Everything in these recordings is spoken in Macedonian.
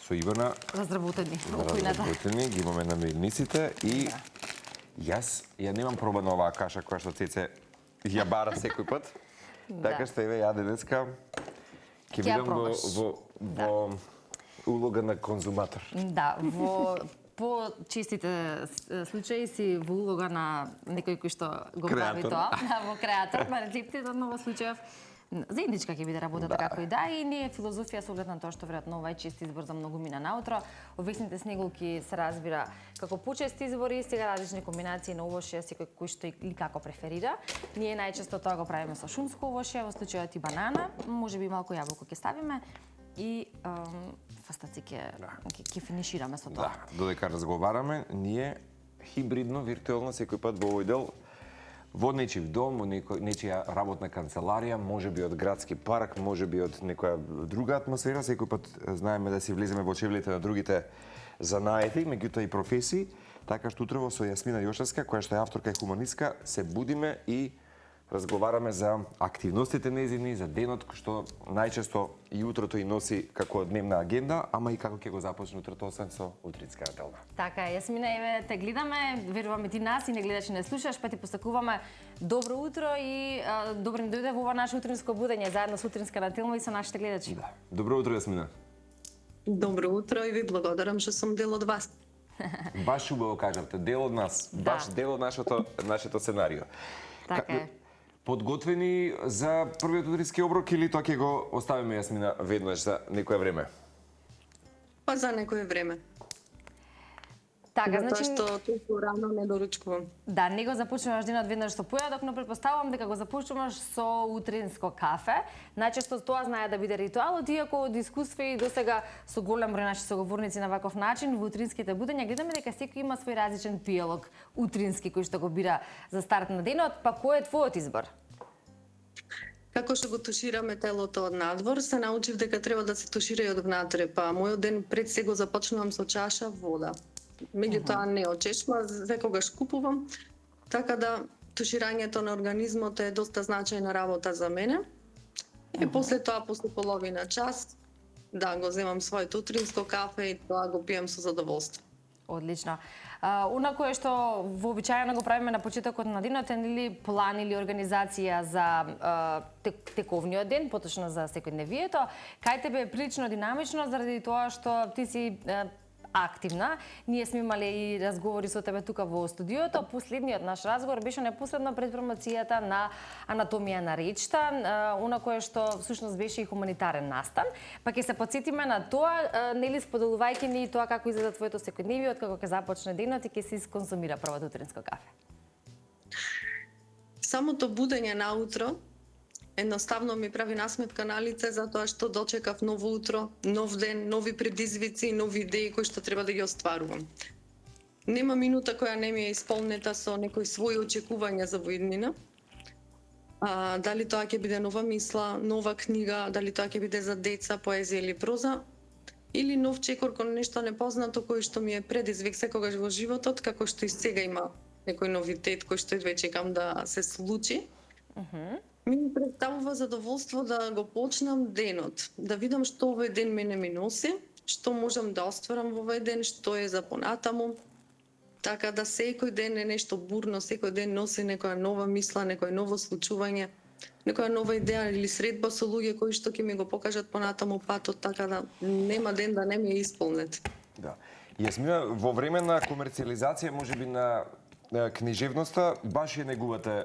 со Ивана. Разработени. Разработени, ги имаме на мирниците и јас ја немам пробана оваа каша која што Цеце ја бара секој пат. Така што еве ја денеска ќе бидам во улога на конзуматор. Да, во по-честите случаи си во улога на некој кој што го прави тоа, во креатор на рецептите, но во случајов заедничка ќе биде работата како и да, и ние филозофија со оглед на тоа што веројатно ова е чест избор за многумина наутро. Овесните снеголки се разбира како почест избори, сега различни комбинации на овошје, секој кој што или како преферира. Ние најчесто тоа го правиме со шумско овошје, во случајот и банана, можеби малку јаболко ќе ставиме и фастаци ќе финишираме со тоа. Да, додека разговараме, ние хибридно, виртуелно секој пат во овој дел во нечив дом, во нечија работна канцеларија, можеби од градски парк, можеби од некоја друга атмосфера, секој пат знаеме да си влеземе во чевлите на другите занаети, меѓутоа и професии, така што утрово со Јасмина Јошевска, која што е авторка и хуманистка, се будиме и разговараме за активностите нејзини, за денот што најчесто и утрото и носи како дневна агенда, ама и како ќе го започне утрото освен со утринска неделна. Така е, Јасмина, еве те гледаме, веруваме ти нас и не гледаш и не слушаш, па ти посакуваме добро утро и добро ни дојде во ова наше утринско будење заедно со утринска неделна и со нашите гледачи. Да. Добро утро, Јасмина. Добро утро и ви благодарам што сум дел од вас. Баш убаво кажавте, дел од нас, баш дел од нашето сценарио. Така е. Подготвени за првиот утрински оброк или тоа ќе го оставиме, Јасмина, веднаш за некое време? Па за некое време. Така, значи што толку рано не доручкувам. Да, не го започнуваш денот веднаш со појадок, но претпоставувам дека го започнуваш со утринско кафе. Најчесто тоа знае да биде ритуалот, иако од искуство и досега со голем број наши соговорници на ваков начин во утринските будења гледаме дека секој има свој различен пијалок утрински кој што го бира за старт на денот, па кој е твојот избор? Како што го тушираме телото од надвор, се научив дека треба да се тушира и од внатре, па мојот ден пред се го започнувам со чаша вода. Меѓутоа не од чешма, секогаш купувам, така да туширањето на организмот е доста значајна работа за мене. И после тоа, после половина час, да, го земам своето утринско кафе и тоа го пием со задоволство. Одлично. Она кое што вообичаено го правиме на почетокот на денот е нели план или организација за тековниот ден, поточно за секојдневието. Кај тебе е прилично динамично заради тоа што ти си активна. Ние сме имале и разговори со тебе тука во студиото. Последниот наш разговор беше непосредно пред промоцијата на анатомија на речта, она кое што всушност беше и хуманитарен настан. Па ќе се потсетиме на тоа, нели споделувајќи ни тоа како изгледа твоето секојдневие, од како ќе започне денот и ќе се исконсумира првото утринско кафе. Самото будење наутро едноставно ми прави насмевка на лице затоа што дочекав ново утро, нов ден, нови предизвици, нови идеи кои што треба да ги остварувам. Нема минута која не ми е исполнета со некои своји очекувања за воиднина. Дали тоа ќе биде нова мисла, нова книга, дали тоа ќе биде за деца, поезија или проза, или нов чекор кон нешто непознато кој што ми е предизвик секогаш во животот, како што и сега има некој новитет кој што едве чекам да се случи. Ми представува задоволство да го почнам денот, да видам што овој ден мене ми носи, што можам да остварам во овој ден, што е за понатаму. Така да секој ден е нешто бурно, секој ден носи некоја нова мисла, некој ново случување, некоја нова идеја или средба со луѓе кои што ќе ми го покажат понатаму патот, така да нема ден да не ми е исполнет. Да. Јасмина, во време на комерцијализација, можеби на книжевноста, баш ја негувате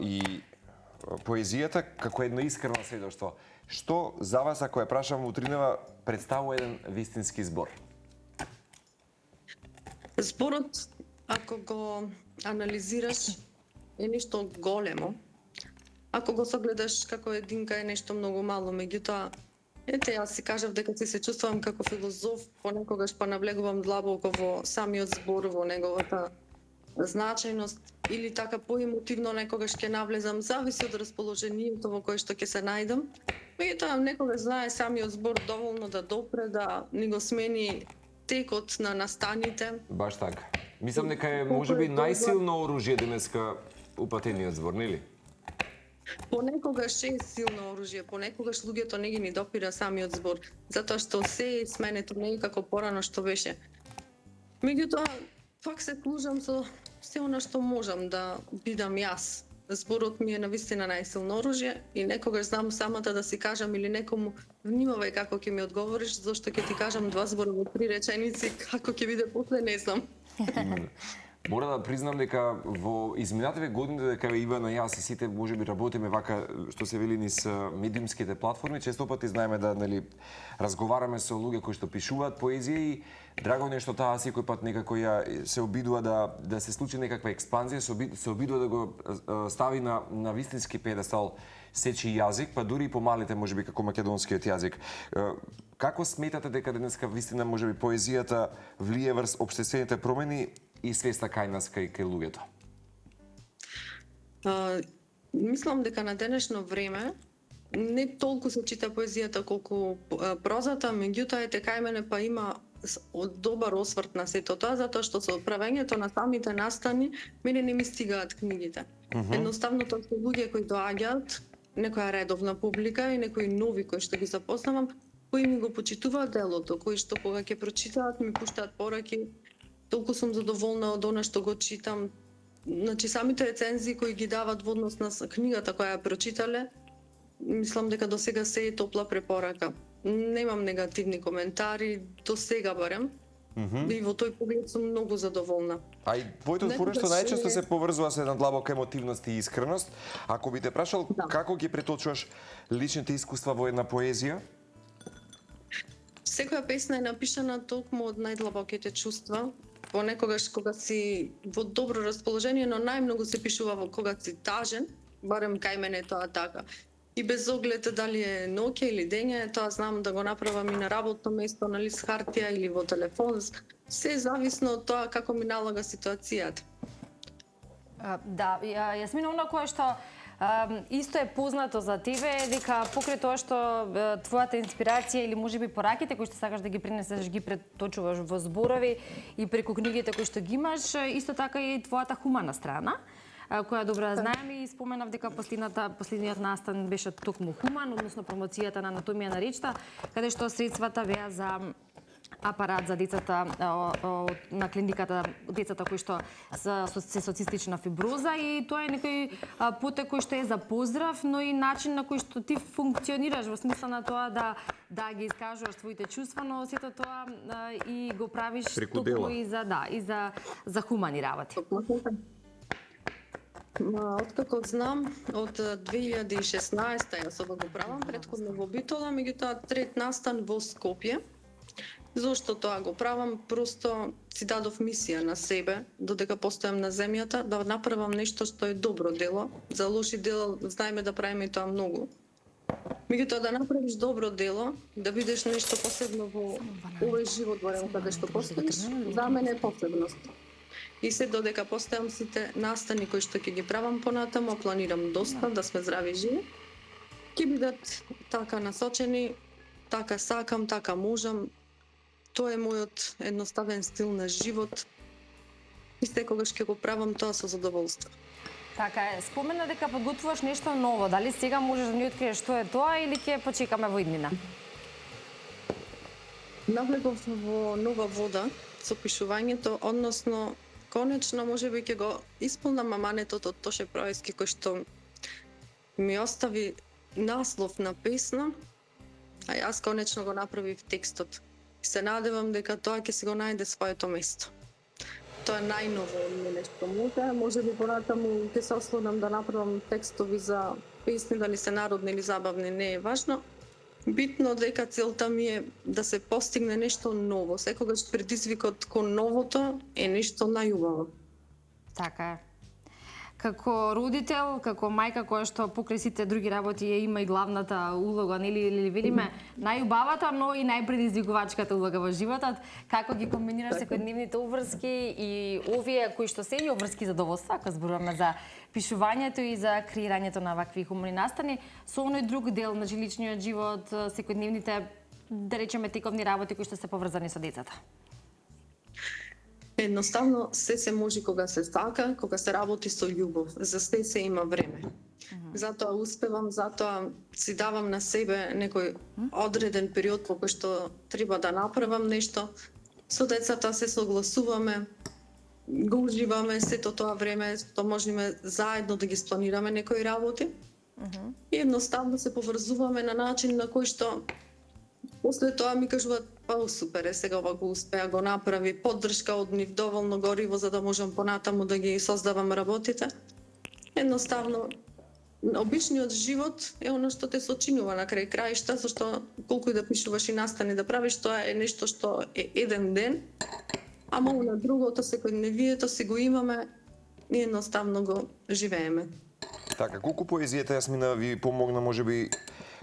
и поезијата како едно искрено сведоштво. Што за вас, ако ја прашам утринава, представува еден вистински збор? Зборот, ако го анализираш, е нешто големо. Ако го согледаш како единка е нешто многу мало, меѓутоа, ете, јас си кажав дека се чувствувам како филозоф, понекогаш па навлегувам длабоко во самиот збор, во неговата значајност, или така поемотивно некогаш ќе навлезам, зависи од расположението во кое што ќе се најдам. Меѓутоа, некогаш знае самиот збор доволно да допре, да ни го смени текот на настаните. Баш така. Мислам дека е можеби најсилно оружје денеска упатениот збор, нели? Понекогаш е силно оружје, понекогаш луѓето не ги ни допира самиот збор, затоа што се е сменето не е како порано што беше. Меѓутоа, пак се служам со се она што можам да бидам јас. Зборот ми е навистина најсилно оружје и некогаш знам самата да си кажам или некому внимавај како ќе ми одговориш, зашто ќе ти кажам 2 збора во 3 реченици, како ќе биде после не знам. Мора да признам дека во изминативе години дека Ивана и јас и сите можеби работиме вака што се вели низ медиумските платформи, често пати знаеме да разговараме со луѓе кои што пишуваат поезија и драго ми е што таа секој пат некако ја се обидува да се случи некаква експанзија, се обидува да го стави на вистински педестал сечи јазик, па дури и помалите можеби како македонскиот јазик. Како сметате дека денеска вистина можеби поезијата влие врз општествените промени и свеста кај нас, кај луѓето? Мислам дека на денешно време не толку се чита поезијата колку прозата, меѓутоа кај мене па има добар осврт на сето тоа, затоа што со правењето на самите настани мене не ми стигаат книгите. Едноставно тоа се луѓе кои доаѓаат, некоја редовна публика и некои нови кои што ги запознавам, кои ми го почитуваат делото, кои што кога ќе прочитаат ми пуштаат пораки. Толку сум задоволна од она што го читам. Значи, самите рецензии кои ги дават во однос на книгата која ја прочитале, мислам дека до сега се е топла препорака. Немам негативни коментари, до сега барем. И во тој поглед сум многу задоволна. А и твоето творештво најчесто се поврзува со една длабока емотивност и искреност. Ако би те прашал како ги преточуваш личните искуства во една поезија? Секоја песна е напишана токму од најдлабоките чувства. Понекогаш кога си во добро расположение, но најмногу се пишува кога си тажен, барем кај мене е тоа така. И без оглед дали е ноќе или дење, тоа знам да го направам и на работно место, на лист хартија или во телефон. Се зависно од тоа како ми налага ситуацијата. Да, Јасмина, она кое што исто е познато за тебе е дека покрај тоа што твојата инспирација или можеби пораките кои што сакаш да ги пренесеш, ги преточуваш во зборови и преку книгите кои што ги имаш, исто така и твојата хумана страна, која добро знаеме и споменав дека последниот настан беше токму хуман, односно промоцијата на анатомија на речта, каде што средствата беа за апарат за децата на клиниката, децата кои што се со цистична фиброза, и тоа е некој потек кој што е за поздрав, но и начин на кој што ти функционираш во смисла на тоа да ги искажуваш своите чувства, но сето тоа и го правиш токму и за хумани работи. Откако знам, од 2016 јас ова го правам, претходно во Битола, меѓутоа трет настан во Скопје. Зошто тоа го правам? Просто си дадов мисија на себе, додека постојам на земјата, да направам нешто што е добро дело. За лоши дела знаеме да правиме тоа многу. Меѓутоа да направиш добро дело, да бидеш нешто посебно во овој живот барем каде што постоиш, за мене е посебност. И се додека постојам сите настани кои што ќе ги правам понатаму, планирам доста да сме здрави и живи, ќе бидат така насочени, така сакам, така можам. Тоа е мојот едноставен стил на живот и секогаш ќе го правам тоа со задоволство. Така е, спомена дека подготвуваш нешто ново, дали сега можеш да ни откриеш што е тоа или ќе почекаме во иднина? Навлегов во нова вода со пишувањето, односно конечно можеби ќе го исполнам аманетот од Тоше Проески кој што ми остави наслов на песна, а јас конечно го направив текстот. И се надевам дека тоа ќе си го најде своето место. Тоа е најново од мене што можеби понатаму ќе се ослонам да направам текстови за песни, дали се народни или забавни, не е важно. Битно дека целта ми е да се постигне нешто ново. Секогаш предизвикот кон новото е нешто најубаво. Така е. Како родител, како мајка која што покрај сите други работи има и главната улога, нели, или видиме најубавата, но и најпредизвикувачката улога во животот, како ги комбинираш секојдневните обврски и овие кои што се и обврски задоволства, ако зборуваме за пишувањето и за креирањето на вакви хумани настани, со оној друг дел на личниот живот, секојдневните, да речеме, тековни работи кои што се поврзани со децата. Едноставно се може кога се сака, кога се работи со љубов. За се има време. Затоа успевам, затоа си давам на себе некој одреден период по кој што треба да направам нешто. Со децата се согласуваме, го уживаме сето тоа време, што можеме заедно да ги спланираме некои работи. И едноставно се поврзуваме на начин на кој што после тоа ми кажуваат, па супер е, сега ова го успеа, го направи, поддршка од нив, доволно гориво за да можам понатаму да ги создавам работите. Едноставно, обичниот живот е оно што те сочинува на крај краишта, зашто колку и да пишуваш и настани да правиш, тоа е нешто што е еден ден, ама на другото секојдневието си го имаме и едноставно го живееме. Така, колку поезијата Јасмина ви помогна можеби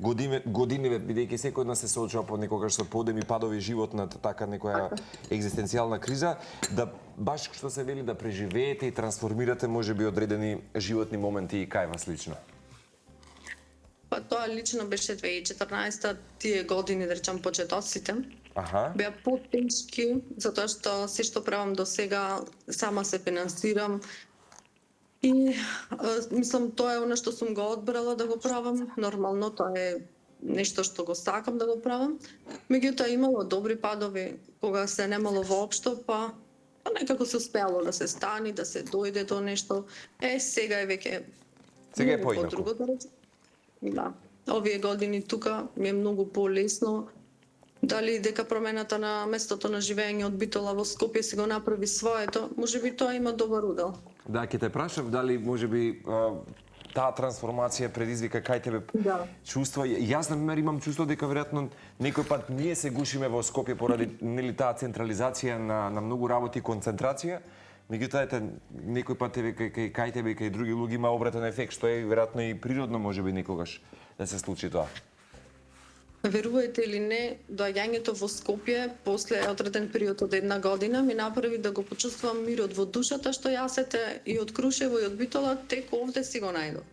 годиниве, бидејќи секој од нас се соочува понекогаш со подеми падови животната, така некоја екзистенцијална криза, да баш што се вели да преживеете и трансформирате можеби одредени животни моменти и кај вас лично? Па тоа лично беше 2014, тие години, да речам, почетоците. Беа потешки, затоа што се што правам до сега, сама се финансирам. И мислам, тоа е оно што сум го одбрала да го правам. Нормално, тоа е нешто што го сакам да го правам. Меѓутоа имало добри падови, кога се немало воопшто, па некако се успеало да се стани, да се дојде до нешто. Сега е веќе сега е поинаку. Друго, да речем. Да. Овие години тука ми е многу полесно. Дали дека промената на местото на живење од Битола во Скопје си го направи своето, можеби тоа има добар удел. Да, ќе те прашав дали можеби таа трансформација предизвика кај тебе чувства. Јас на пример имам чувство дека веројатно некој пат ние се гушиме во Скопје поради нели таа централизација на многу работи и концентрација. Меѓутоа ете некој пат кај тебе и кај други луѓе има обратен ефект, што е веројатно и природно можеби некогаш да се случи тоа. Верувајте или не, доаѓањето во Скопје после одреден период од една година ми направи да го почувствувам мирот во душата, што јас и од Крушево и од Битола тек овде си го најдов.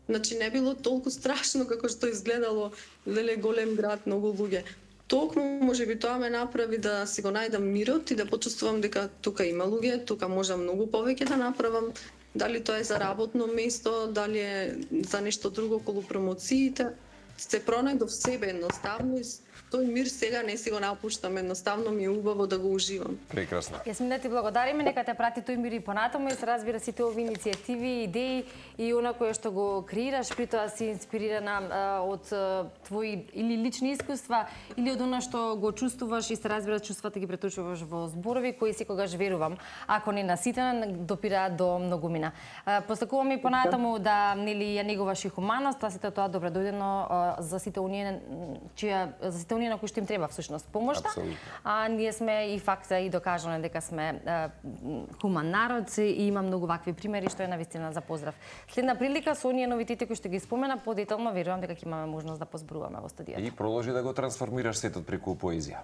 Значи не било толку страшно како што изгледало, леле голем град, многу луѓе. Токму можеби тоа ме направи да си го најдам мирот и да почувствувам дека тука има луѓе, тука можам многу повеќе да направам. Дали тоа е за работно место, дали е за нешто друго околу промоциите. Се пронајдов себе едноставно и тој мир сега не си го напуштам, едноставно ми е убаво да го уживам. Прекрасно. Јасмина, ти благодариме, нека те прати тој мир и понатаму и се разбира сите овие иницијативи, идеи и она кое што го креираш, при тоа си инспирирана од твои или лични искуства или од она што го чувствуваш и се разбира чувствата ги преточуваш во зборови кои секогаш верувам, ако не наситена, допираат до многумина. Посакувам и понатаму да нели ја негуваш и хуманост, а сите тоа добредојдено за сите оние на кои што им треба всушност помошта. А ние сме и факта и докажано дека сме хуман народ и има многу вакви примери што е навистина за поздрав. Следна прилика со оние новитети кои што ги спомена подетално верувам дека ќе имаме можност да позборуваме во студијата. И продолжи да го трансформираш светот преку поезија.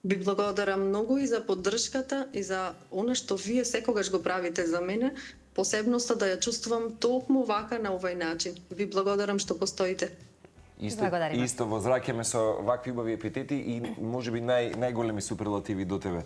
Ви благодарам многу и за поддршката и за она што вие секогаш го правите за мене, посебноста да ја чувствувам токму вака на овој начин. Ви благодарам што постоите. Исто возраќаме со вакви убави епитети и можеби најголеми суперлативи до тебе.